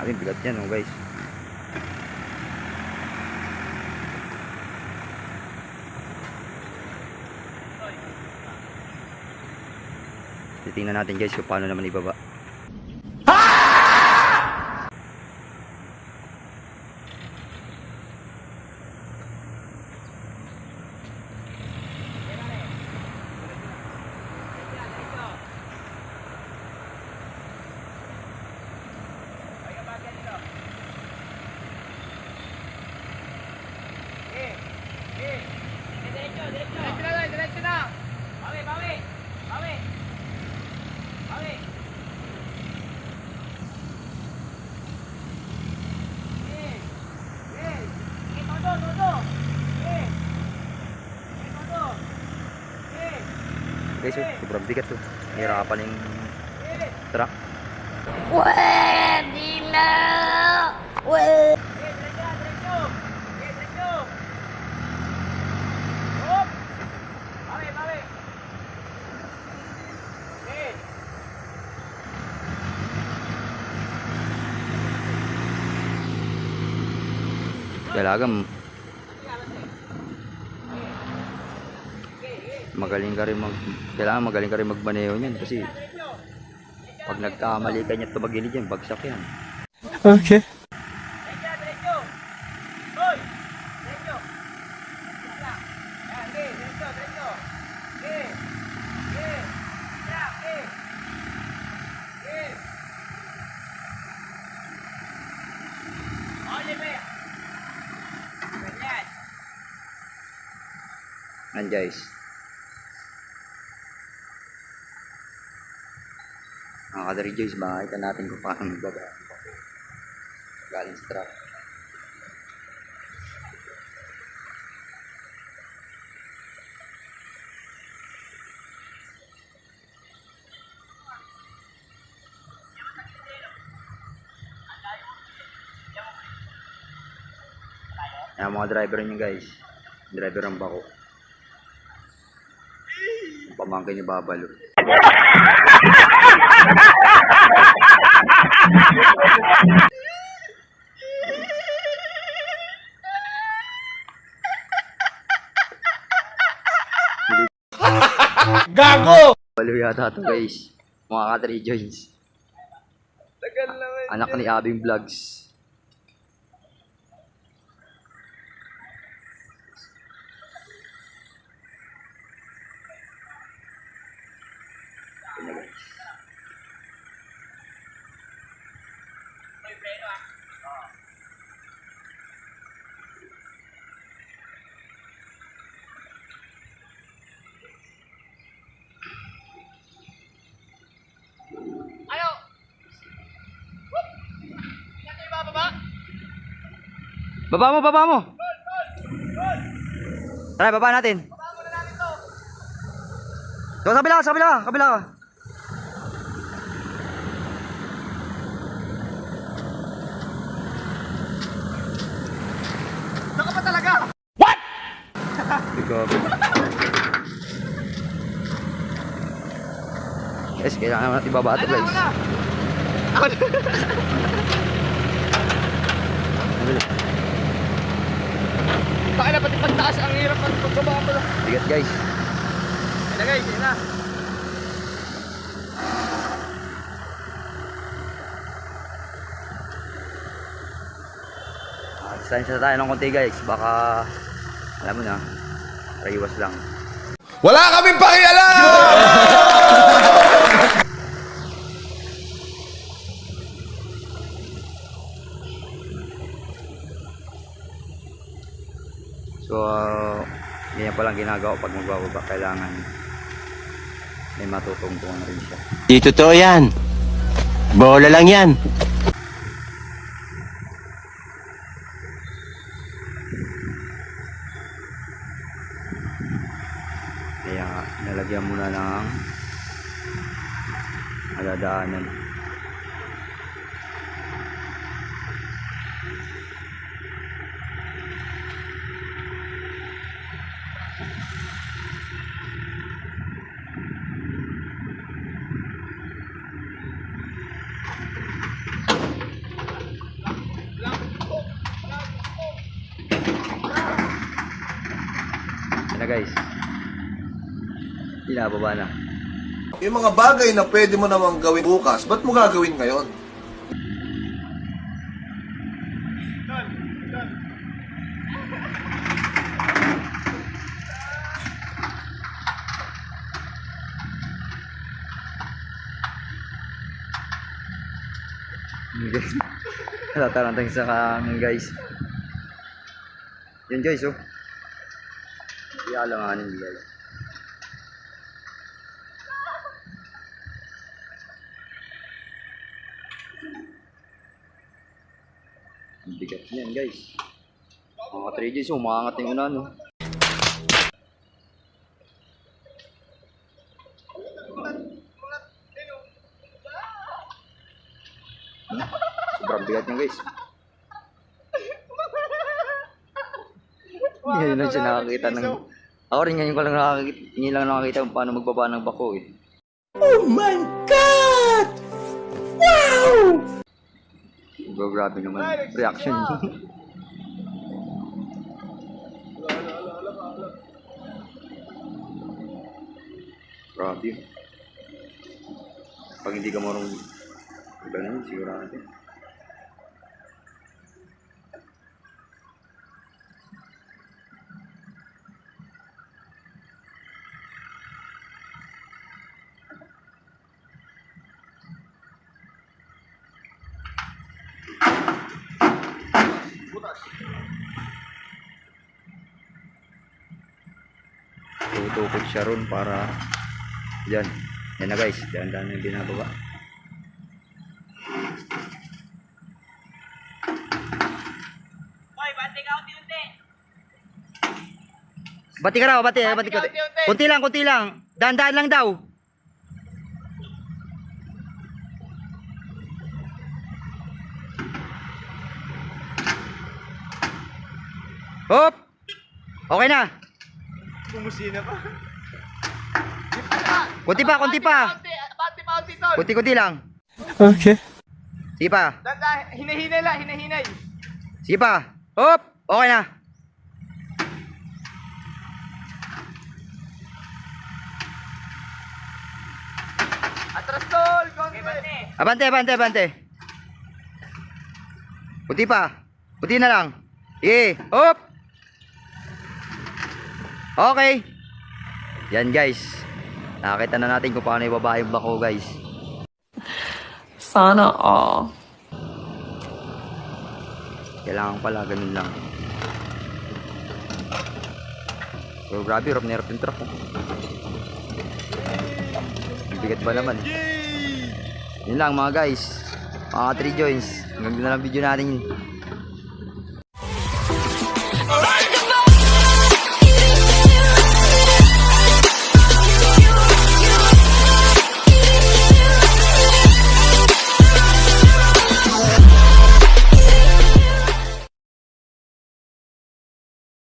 Ay, bigat yan oh guys. Titingnan natin guys kung paano naman ibaba. Guys, sobrang bigat to. Hirapan yung truck. Pwede na! Pwede! Dalagang kailangan magaling ka rin magmaneho niyan kasi pag nagkamali ka niya tumagilid yan, bagsak yan. Okay. Yan guys. Mga ka-rejoice, makikita natin kung paano magbaba galing sa truck. Yan mga driver niyo guys. Driver ang bako. Pamangkin ni Babalo. Gago! Babalo yata ito guys. Mga ka-3 joints. Tagal naman. Anak ni Abing Vlogs. Baba mo. Tara, baba natin. So, kabila ka. Saka pa talaga? What? Ikaw. Guys, kailangan naman ibaba ito guys. Baka na pati pagtaas ang hirap ng pagbaba ko lang. Bigat guys. Ayun na guys, ayun na. Distansya tayo ng konti guys. Baka, alam mo na, iwas lang. Wala kaming pakialam! So, ganyan palang ginagawa pag magbababa. Kailangan may matutungtungan rin siya. Di totoo yan. Bola lang yan. Kaya nalagyan muna ng madadaanan. guys. Pinababa na. Yung mga bagay na pwede mo namang gawin bukas, ba't mo gagawin ngayon? Tatarantang sa kangin guys. Yun guys oh. Hindi alanganin nila. Ang bigat niyan guys. Mga 3Gs umangat yung unan no. Sobrang bigat niya guys. Ngayon lang siya nakakita ng... Ako rin ngayon ko lang nakakita, ngayon lang nakakita kung paano magbaba ng bako eh. Oh my God! Wow! Bro, grabe naman reaction niya. Grabe. Pag hindi ka marunong ganun, siguro natin. Tutukod siya ron para yan. Yan na guys, dahan-dahan yung binababa. Bati ka raw, bati ka. Kunti lang. Dahan-dahan lang daw. Hop! Okay na. Bumusina pa. Kunti pa. Paunti, tol. Kunti lang. Okay. Sige pa. Hinahinay lang, hinahinay. Sige pa. Hop! Okay na. Atras, tol. Konti. Abante. Kunti pa. Kunti na lang. Sige. Hop! Okay. Yan guys. Nakakita na natin kung paano ibaba yung bako guys. Sana all. Kailangan pala ganun lang. So grabe, hirap na hirap yung truck. Ang bigat ba naman? Yun lang mga guys. Mga 3 joints. Hanggang na lang video natin yun.